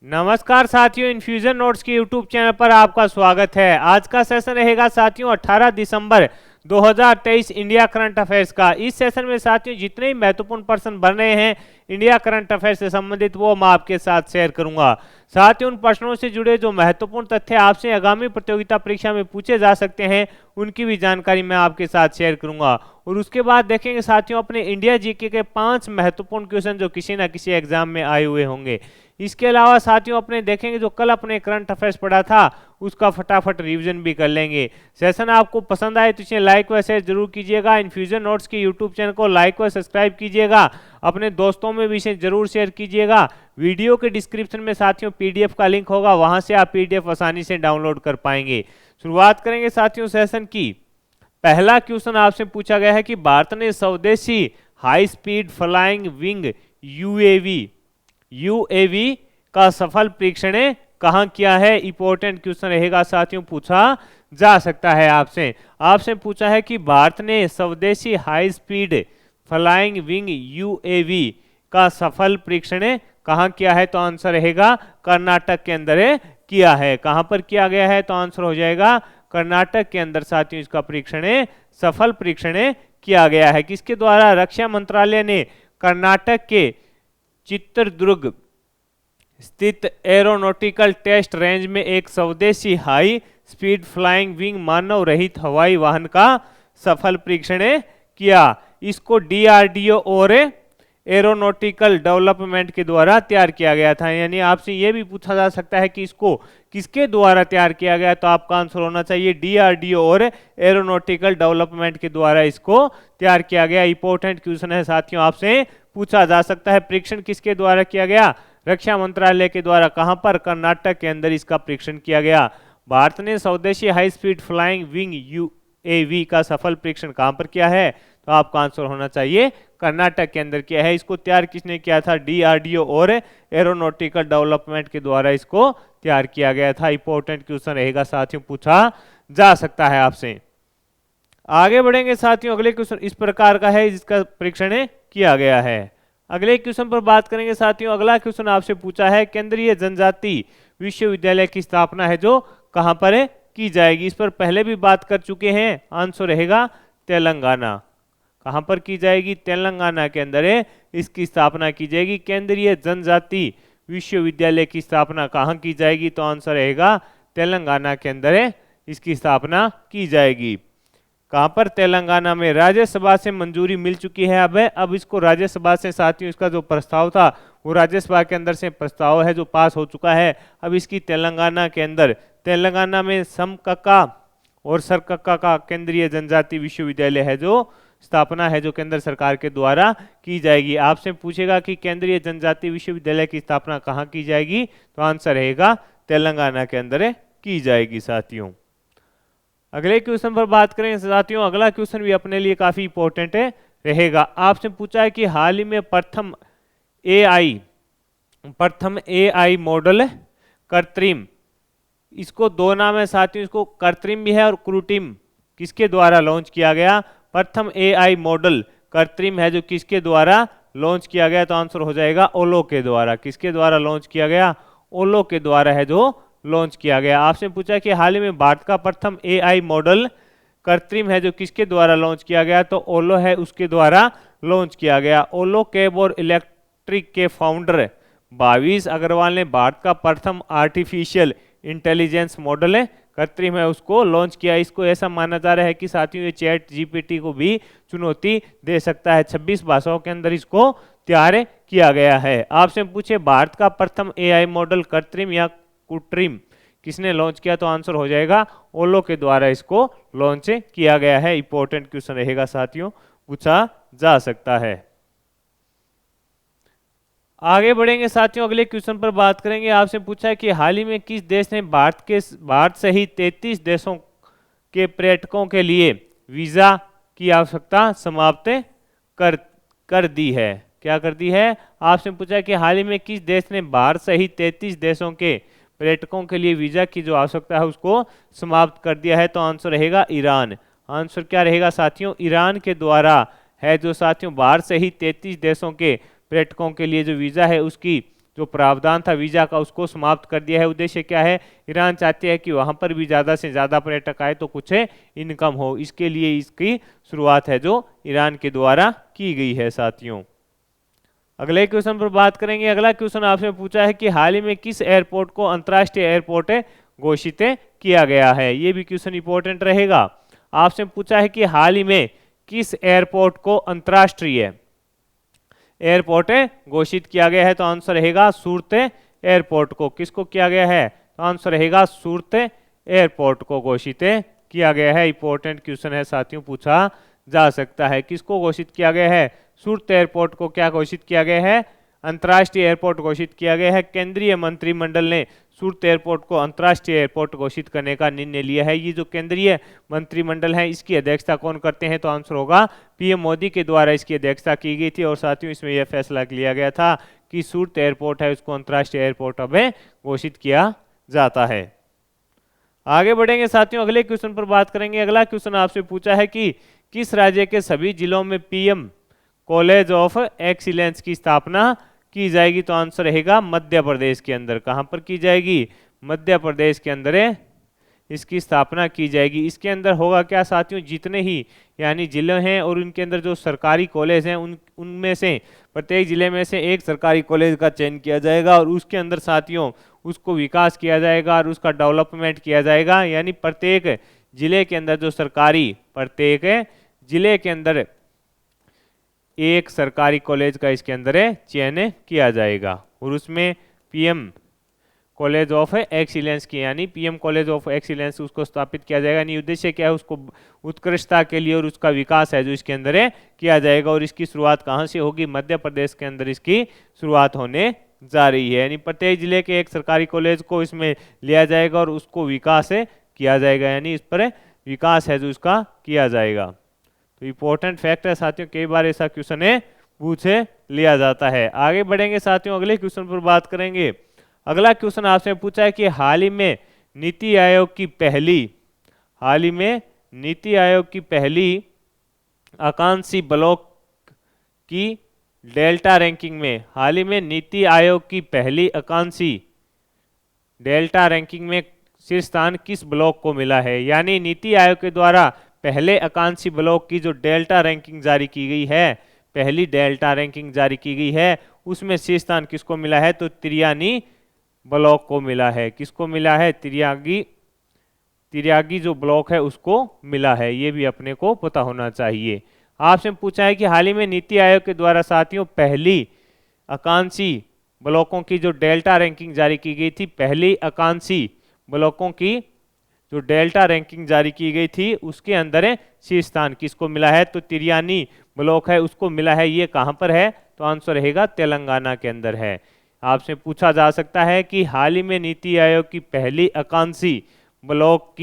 नमस्कार साथियों, infusion notes के यूट्यूब चैनल पर आपका स्वागत है। आज का सेशन रहेगा साथियों 18 दिसंबर 2023 इंडिया करंट अफेयर्स का। इस सेशन में साथियों जितने ही महत्वपूर्ण प्रश्न बन रहे हैं इंडिया करंट अफेयर से संबंधित वो मैं आपके साथ शेयर करूंगा। साथियों उन प्रश्नों से जुड़े जो महत्वपूर्ण तथ्य आपसे आगामी प्रतियोगिता परीक्षा में पूछे जा सकते हैं उनकी भी जानकारी मैं आपके साथ शेयर करूंगा। और उसके बाद देखेंगे साथियों अपने इंडिया जीके के 5 महत्वपूर्ण क्वेश्चन जो किसी ना किसी एग्जाम में आए हुए होंगे। इसके अलावा साथियों अपने देखेंगे जो कल अपने करंट अफेयर्स पढ़ा था उसका फटाफट रिवीजन भी कर लेंगे। सेशन आपको पसंद आए तो इसे लाइक व शेयर जरूर कीजिएगा। इन्फ्यूजन नोट्स के यूट्यूब चैनल को लाइक व सब्सक्राइब कीजिएगा। अपने दोस्तों में भी इसे जरूर शेयर कीजिएगा। वीडियो के डिस्क्रिप्शन में साथियों पीडीएफ का लिंक होगा, वहां से आप पीडीएफ आसानी से डाउनलोड कर पाएंगे। शुरुआत करेंगे साथियों सेशन की। पहला क्वेश्चन आपसे पूछा गया है कि भारत ने स्वदेशी high speed flying wing UAV का सफल परीक्षण कहां किया है। इंपॉर्टेंट क्वेश्चन रहेगा साथियों, पूछा जा सकता है आपसे पूछा है कि भारत ने स्वदेशी high speed flying wing UAV का सफल परीक्षण कहां किया है, तो आंसर रहेगा कर्नाटक के अंदर किया है। कहां पर किया गया है, तो आंसर हो जाएगा कर्नाटक के अंदर साथियों इसका परीक्षण सफल परीक्षण किया गया है। किसके द्वारा, रक्षा मंत्रालय ने कर्नाटक के चित्रदुर्ग स्थित एरोनॉटिकल टेस्ट रेंज में एक स्वदेशी हाई स्पीड फ्लाइंग विंग मानव रहित हवाई वाहन का सफल परीक्षण किया। इसको डीआरडीओ और एरोनॉटिकल डेवलपमेंट के द्वारा तैयार किया गया था। यानी आपसे यह भी पूछा जा सकता है कि इसको किसके द्वारा तैयार किया गया, तो आपका आंसर होना चाहिए डीआरडीओ और एरोनॉटिकल डेवलपमेंट के द्वारा इसको तैयार किया गया। इंपॉर्टेंट क्वेश्चन है साथियों, आपसे पूछा जा सकता है। परीक्षण किसके द्वारा किया गया, रक्षा मंत्रालय के द्वारा। कहां पर, कर्नाटक के अंदर इसका परीक्षण किया गया। भारत ने स्वदेशी high speed flying wing UAV का सफल परीक्षण कहां पर किया है, तो आपका आंसर होना चाहिए कर्नाटक के अंदर किया है। इसको तैयार किसने किया था, डीआरडीओ और एरोनॉटिकल डेवलपमेंट के द्वारा इसको तैयार किया गया था। इंपॉर्टेंट क्वेश्चन रहेगा साथियों, पूछा जा सकता है आपसे। आगे बढ़ेंगे साथियों, अगले क्वेश्चन इस प्रकार का है जिसका परीक्षण किया गया है। अगले क्वेश्चन पर बात करेंगे साथियों। अगला क्वेश्चन आपसे पूछा है केंद्रीय जनजाति विश्वविद्यालय की स्थापना है जो कहां पर की जाएगी। इस पर पहले भी बात कर चुके हैं, आंसर रहेगा तेलंगाना। कहां पर की जाएगी, तेलंगाना के अंदर इसकी स्थापना की जाएगी। केंद्रीय जनजाति विश्वविद्यालय की स्थापना कहां की जाएगी, तो आंसर रहेगा तेलंगाना के अंदर इसकी स्थापना की जाएगी। कहां पर, तेलंगाना में। राज्यसभा से मंजूरी मिल चुकी है अब इसको राज्यसभा से साथियों इसका जो प्रस्ताव था वो राज्यसभा के अंदर से प्रस्ताव है जो पास हो चुका है। अब इसकी तेलंगाना के अंदर, तेलंगाना में समकक्का और सरकक्का का केंद्रीय जनजाति विश्वविद्यालय है जो स्थापना है जो केंद्र सरकार के द्वारा की जाएगी। आपसे पूछेगा कि केंद्रीय जनजाति विश्वविद्यालय की स्थापना कहां की जाएगी, तो आंसर रहेगा तेलंगाना के अंदर की जाएगी साथियों। अगले क्वेश्चन पर बात करें साथियों। अगला क्वेश्चन भी अपने लिए काफी इंपॉर्टेंट रहेगा। आपसे पूछा है कि हाल ही में प्रथम एआई मॉडल कृत्रिम, इसको दो नाम है साथियों, इसको कृत्रिम भी है और कृत्रिम, किसके द्वारा लॉन्च किया गया। प्रथम एआई मॉडल कृत्रिम है जो किसके द्वारा लॉन्च किया गया, तो आंसर हो जाएगा ओलो के द्वारा। किसके द्वारा लॉन्च किया गया, ओलो के द्वारा है जो लॉन्च किया गया। आपसे पूछा कि हाल ही में भारत का प्रथम एआई मॉडल कृत्रिम है जो किसके द्वारा लॉन्च किया गया, तो ओलो है उसके द्वारा लॉन्च किया गया। ओलो कैब और इलेक्ट्रिक के फाउंडर भाविश अग्रवाल ने भारत का प्रथम आर्टिफिशियल इंटेलिजेंस मॉडल कृत्रिम है उसको लॉन्च किया। इसको ऐसा माना जा रहा है कि साथियों ये चैट जीपीटी को भी चुनौती दे सकता है। 26 भाषाओं के अंदर इसको तैयार किया गया है। आपसे पूछे भारत का प्रथम एआई मॉडल कृत्रिम या कृत्रिम किसने लॉन्च किया, तो आंसर हो जाएगा ओलो के द्वारा इसको लॉन्च किया गया है। इंपॉर्टेंट क्वेश्चन रहेगा साथियों, पूछा जा सकता है। आगे बढ़ेंगे साथियों, अगले क्वेश्चन पर बात करेंगे। आपसे पूछा है कि हाल ही में किस देश ने भारत सहित 33 देशों के पर्यटकों के लिए वीजा की आवश्यकता समाप्त कर दी है। क्या कर दी है, आपसे पूछा कि हाल ही में किस देश ने भारत सहित 33 देशों के पर्यटकों के लिए वीजा की जो आवश्यकता है उसको समाप्त कर दिया है, तो आंसर रहेगा ईरान। आंसर क्या रहेगा साथियों, ईरान के द्वारा है जो साथियों भारत सहित 33 देशों के पर्यटकों के लिए जो वीजा है उसकी जो प्रावधान था वीजा का उसको समाप्त कर दिया है। उद्देश्य क्या है, ईरान चाहते हैं कि वहां पर भी ज्यादा से ज्यादा पर्यटक आए तो कुछ इनकम हो, इसके लिए इसकी शुरुआत है जो ईरान के द्वारा की गई है साथियों। अगले क्वेश्चन पर बात करेंगे। अगला क्वेश्चन आपसे पूछा है कि हाल ही में किस एयरपोर्ट को अंतर्राष्ट्रीय एयरपोर्ट घोषित किया गया है। ये भी क्वेश्चन इंपॉर्टेंट रहेगा। आपसे पूछा है कि हाल ही में किस एयरपोर्ट को अंतर्राष्ट्रीय एयरपोर्ट घोषित किया गया है, तो आंसर रहेगा सूरत एयरपोर्ट को। किसको किया गया है, तो आंसर रहेगा सूरत एयरपोर्ट को घोषित किया गया है। इंपॉर्टेंट क्वेश्चन है साथियों, पूछा जा सकता है। किसको घोषित किया गया है, सूरत एयरपोर्ट को क्या घोषित किया गया है, अंतर्राष्ट्रीय एयरपोर्ट घोषित किया गया है। केंद्रीय मंत्रिमंडल ने सूरत एयरपोर्ट को अंतर्राष्ट्रीय एयरपोर्ट घोषित करने का निर्णय लिया है। ये जो केंद्रीय मंत्रिमंडल है इसकी अध्यक्षता कौन करते हैं, तो आंसर होगा पीएम मोदी के द्वारा इसकी अध्यक्षता की गई थी। और साथियों इसमें यह फैसला लिया गया था कि सूरत एयरपोर्ट है उसको अंतर्राष्ट्रीय एयरपोर्ट अब घोषित किया जाता है। आगे बढ़ेंगे साथियों, अगले क्वेश्चन पर बात करेंगे। अगला क्वेश्चन आपसे पूछा है कि किस राज्य के सभी जिलों में पीएम कॉलेज ऑफ एक्सीलेंस की स्थापना की जाएगी, तो आंसर रहेगा मध्य प्रदेश के अंदर। कहां पर की जाएगी, मध्य प्रदेश के अंदर इसकी स्थापना की जाएगी। इसके अंदर होगा क्या साथियों, जितने ही यानी जिले हैं और उनके अंदर जो सरकारी कॉलेज हैं उनमें से प्रत्येक जिले में से एक सरकारी कॉलेज का चयन किया जाएगा और उसके अंदर साथियों उसको विकास किया जाएगा और उसका डेवलपमेंट किया जाएगा। यानी प्रत्येक जिले के अंदर जो सरकारी, प्रत्येक जिले के अंदर एक सरकारी कॉलेज का इसके अंदर चयन किया जाएगा और उसमें पीएम कॉलेज ऑफ एक्सीलेंस की यानी पीएम कॉलेज ऑफ एक्सीलेंस उसको स्थापित किया जाएगा। यानी उद्देश्य क्या है, उसको उत्कृष्टता के लिए और उसका विकास है जो इसके अंदर किया जाएगा। और इसकी शुरुआत कहाँ से होगी, मध्य प्रदेश के अंदर इसकी शुरुआत होने जा रही है। यानी प्रत्येक जिले के एक सरकारी कॉलेज को इसमें लिया जाएगा और उसको विकास किया जाएगा, यानी इस पर विकास है जो इसका किया जाएगा। तो इंपॉर्टेंट फैक्ट है साथियों, कई बार ऐसा क्वेश्चन पूछे लिया जाता है। आगे बढ़ेंगे साथियों, अगले क्वेश्चन पर बात करेंगे। अगला क्वेश्चन आपसे पूछा है कि हाल ही में नीति आयोग की पहली आकांक्षी ब्लॉक की डेल्टा रैंकिंग में, हाल ही में नीति आयोग की पहली आकांक्षी डेल्टा रैंकिंग में शीर्ष स्थान किस ब्लॉक को मिला है। यानी नीति आयोग के द्वारा पहले आकांक्षी ब्लॉक की जो डेल्टा रैंकिंग जारी की गई है, पहली डेल्टा रैंकिंग जारी की गई है, उसमें शीर्ष स्थान किसको मिला है, तो तिरयानी ब्लॉक को मिला है। किसको मिला है, तिरयागी जो ब्लॉक है उसको मिला है। ये भी अपने को पता होना चाहिए। आपसे पूछा है कि हाल ही में नीति आयोग के द्वारा साथियों पहली आकांक्षी ब्लॉकों की जो डेल्टा रैंकिंग जारी की गई थी, पहली आकांक्षी ब्लॉकों की जो डेल्टा रैंकिंग जारी की गई थी उसके अंदर शीर्ष स्थान किसको मिला है, तो तिरयानी ब्लॉक है उसको मिला है। ये कहां पर है, तो आंसर रहेगा तेलंगाना के अंदर है। आपसे पूछा जा सकता है कि हाल ही में नीति आयोग की पहली आकांक्षी ब्लॉक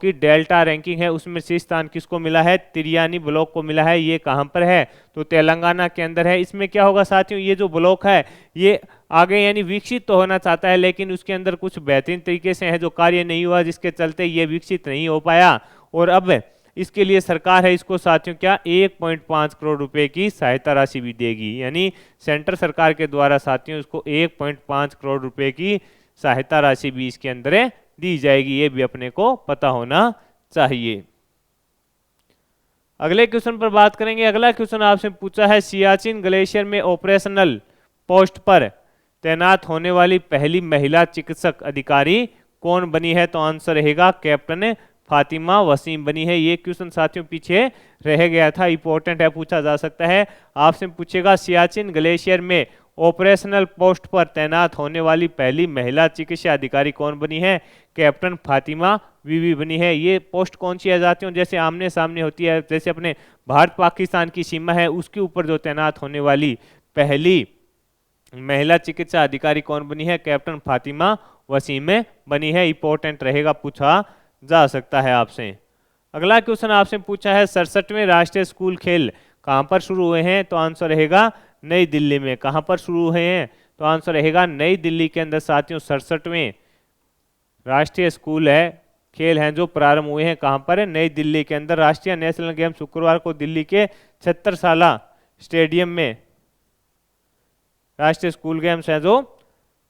की डेल्टा रैंकिंग है उसमें शीर्ष स्थान किसको मिला है, तिरयानी ब्लॉक को मिला है। ये कहां पर है, तो तेलंगाना के अंदर है। इसमें क्या होगा साथियों, ये जो ब्लॉक है ये आगे यानी विकसित तो होना चाहता है लेकिन उसके अंदर कुछ बेहतरीन तरीके से है जो कार्य नहीं हुआ, जिसके चलते ये विकसित नहीं हो पाया। और अब इसके लिए सरकार है इसको साथियों क्या 1.5 करोड़ रुपए की सहायता राशि भी देगी। यानी सेंटर सरकार के द्वारा साथियों इसको 1.5 करोड़ रुपए की सहायता राशि भी इसके अंदर दी जाएगी। ये भी अपने को पता होना चाहिए। अगले क्वेश्चन पर बात करेंगे। अगला क्वेश्चन आपसे पूछा है सियाचिन ग्लेशियर में ऑपरेशनल पोस्ट पर तैनात होने वाली पहली महिला चिकित्सक अधिकारी कौन बनी है, तो आंसर रहेगा कैप्टन फातिमा वसीम बनी है। ये क्वेश्चन साथियों पीछे रह गया था, इंपॉर्टेंट है, पूछा जा सकता है। आपसे पूछेगा सियाचिन ग्लेशियर में ऑपरेशनल पोस्ट पर तैनात होने वाली पहली महिला चिकित्सा अधिकारी कौन बनी है, कैप्टन फातिमा बीबी बनी है। ये पोस्ट कौन सी आ जाती है, जैसे आमने सामने होती है, जैसे अपने भारत पाकिस्तान की सीमा है उसके ऊपर जो तैनात होने वाली पहली महिला चिकित्सा अधिकारी कौन बनी है, कैप्टन फातिमा वसीम बनी है। इंपॉर्टेंट रहेगा, पूछा जा सकता है आपसे। अगला क्वेश्चन आपसे पूछा है 67वें राष्ट्रीय स्कूल खेल कहां पर शुरू हुए हैं, तो आंसर रहेगा नई दिल्ली में। कहां पर शुरू हुए हैं, तो आंसर रहेगा नई दिल्ली के अंदर साथियों 67वें राष्ट्रीय स्कूल है खेल हैं जो प्रारंभ हुए हैं। कहां पर है, नई दिल्ली के अंदर। राष्ट्रीय नेशनल गेम शुक्रवार को दिल्ली के 76 साला स्टेडियम में राष्ट्रीय स्कूल गेम्स है जो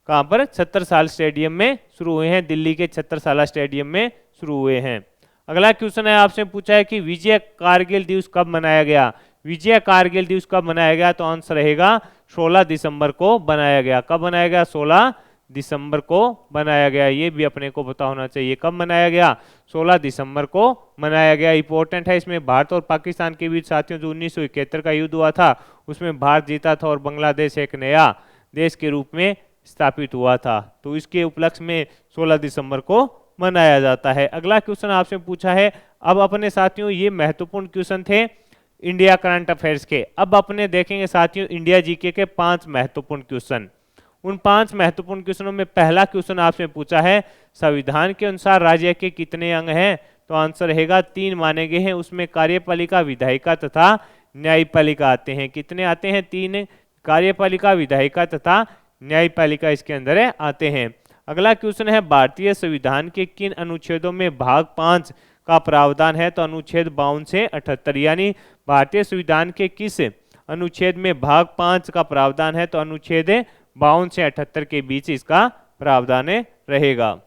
कहाँ पर छत्र साल स्टेडियम में शुरू हुए हैं, दिल्ली के छत्र साल स्टेडियम में शुरू हुए हैं। अगला क्वेश्चन है आपसे पूछा है कि विजय कारगिल दिवस कब मनाया गया। विजय कारगिल दिवस कब मनाया गया, तो आंसर रहेगा 16 दिसंबर को बनाया गया। कब बनाया गया, 16 दिसंबर को बनाया गया। ये भी अपने को पता होना चाहिए कब मनाया गया, 16 दिसंबर को मनाया गया। इंपॉर्टेंट है, इसमें भारत और पाकिस्तान के बीच साथियों जो 1971 का युद्ध हुआ था उसमें भारत जीता था और बांग्लादेश एक नया देश के रूप में स्थापित हुआ था, तो इसके उपलक्ष्य में 16 दिसंबर को मनाया जाता है। अगला क्वेश्चन आपसे पूछा है, अब अपने साथियों ये महत्वपूर्ण क्वेश्चन थे इंडिया करंट अफेयर्स के। अब अपने देखेंगे साथियों इंडिया जीके के 5 महत्वपूर्ण क्वेश्चन। उन 5 महत्वपूर्ण क्वेश्चनों में पहला क्वेश्चन आपसे पूछा है संविधान के अनुसार राज्य के कितने अंग हैं, तो आंसर रहेगा 3 माने गए हैं। उसमें कार्यपालिका, विधायिका तथा न्यायपालिका आते हैं। कितने आते हैं, 3, कार्यपालिका, विधायिका तथा न्यायपालिका इसके अंदर आते हैं। अगला क्वेश्चन है भारतीय संविधान के किन अनुच्छेदों में भाग 5 का प्रावधान है, तो अनुच्छेद 52 से 78, यानी भारतीय संविधान के किस अनुच्छेद में भाग 5 का प्रावधान है, तो अनुच्छेद 52 से 78 के बीच इसका प्रावधान रहेगा।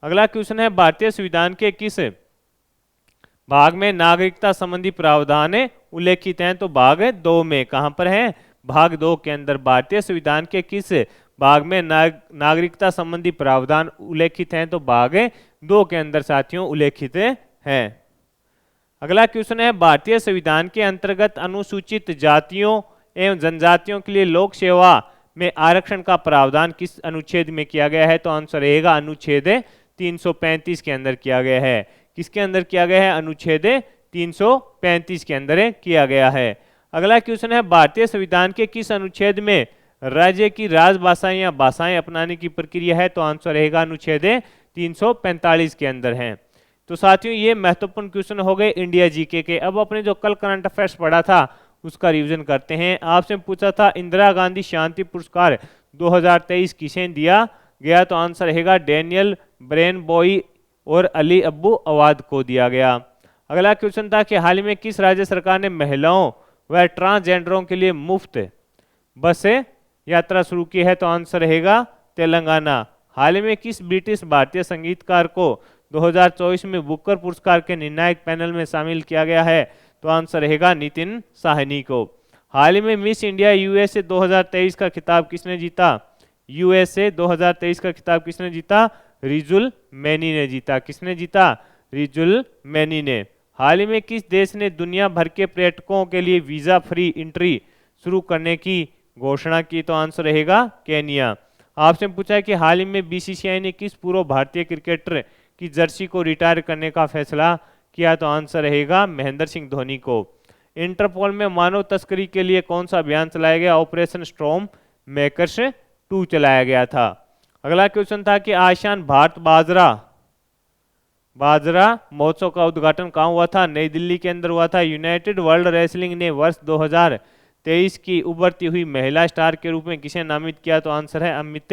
अगला क्वेश्चन है भारतीय संविधान के किस भाग में नागरिकता संबंधी प्रावधान उल्लेखित हैं, तो भाग 2 में। कहां पर है, भाग 2 के अंदर भारतीय संविधान के किस भाग में नागरिकता संबंधी प्रावधान उल्लेखित हैं, तो भाग 2 के अंदर साथियों उल्लेखित हैं। अगला क्वेश्चन है भारतीय संविधान के अंतर्गत अनुसूचित जातियों एवं जनजातियों के लिए लोक सेवा में आरक्षण का प्रावधान किस अनुच्छेद में किया गया है, तो आंसर रहेगा अनुच्छेद 335 के अंदर किया गया है। किसके अंदर किया गया है, अनुच्छेद 335 के अंदर किया गया है। अगला क्वेश्चन है भारतीय संविधान के किस अनुच्छेद में राज्य की राजभाषाएं या भाषाएं अपनाने की प्रक्रिया है, तो आंसर रहेगा अनुच्छेद 345 के अंदर है। तो साथियों ये महत्वपूर्ण क्वेश्चन हो गए इंडिया जीके के। अब अपने जो कल करंट अफेयर्स पढ़ा था उसका रिवीजन करते हैं। आपसे पूछा था इंदिरा गांधी शांति पुरस्कार 2023 किसे दिया गया, तो आंसर रहेगा डैनियल ब्रेनबॉई और अली अब्बू अवाद को दिया गया। अगला क्वेश्चन था कि हाल ही में किस राज्य सरकार ने महिलाओं व ट्रांसजेंडरों के लिए मुफ्त बस यात्रा शुरू की है, तो आंसर रहेगा तेलंगाना। हाल ही में किस ब्रिटिश भारतीय संगीतकार को 2024 में बुकर पुरस्कार के निर्णायक पैनल में शामिल किया गया है, तो आंसर रहेगा नितिन साहनी को। हाल ही में मिस इंडिया यूएसए 2023 का खिताब किसने जीता, यूएसए 2023 का खिताब किसने जीता, रिजुल मैनी ने जीता। किसने जीता, रिजुल मैनी ने। हाल ही में किस देश ने दुनिया भर के पर्यटकों के लिए वीजा फ्री एंट्री शुरू करने की घोषणा की, तो आंसर रहेगा केनिया। आपसे पूछा है कि हाल ही में बीसीसीआई ने किस पूर्व भारतीय क्रिकेटर की जर्सी को रिटायर करने का फैसला किया, तो आंसर रहेगा महेंद्र सिंह धोनी को। इंटरपोल में मानव तस्करी के लिए कौन सा अभियान चलाया गया, ऑपरेशन स्टॉर्म मेकर्स 2 चलाया गया था। अगला क्वेश्चन था कि आसियान भारत बाजरा महोत्सव का उद्घाटन कहाँ हुआ था, नई दिल्ली के अंदर हुआ था। यूनाइटेड वर्ल्ड रेसलिंग ने वर्ष 2023 की उभरती हुई महिला स्टार के रूप में किसे नामित किया, तो आंसर है अमित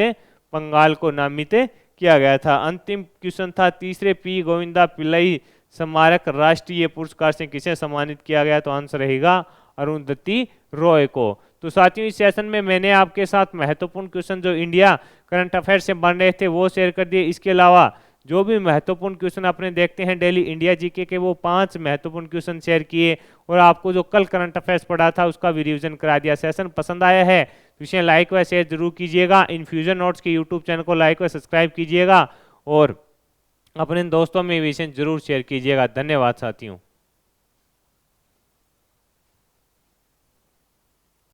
पंघाल को नामित किया गया था। अंतिम क्वेश्चन था तीसरे पी गोविंदा पिल्लई स्मारक राष्ट्रीय पुरस्कार से किसे सम्मानित किया गया, तो आंसर रहेगा अरुंधति रॉय को। तो साथियों इस सेशन में मैंने आपके साथ महत्वपूर्ण क्वेश्चन जो इंडिया करंट अफेयर से बन रहे थे वो शेयर कर दिए। इसके अलावा जो भी महत्वपूर्ण क्वेश्चन अपने देखते हैं डेली इंडिया जीके के, वो 5 महत्वपूर्ण क्वेश्चन शेयर किए और आपको जो कल करंट अफेयर्स पढ़ा था उसका भी रिवीजन करा दिया। सेशन पसंद आया है तो इसे लाइक व शेयर जरूर कीजिएगा। इन्फ्यूजन नोट्स के यूट्यूब चैनल को लाइक व सब्सक्राइब कीजिएगा और अपने दोस्तों में भी इसे जरूर शेयर कीजिएगा। धन्यवाद साथियों।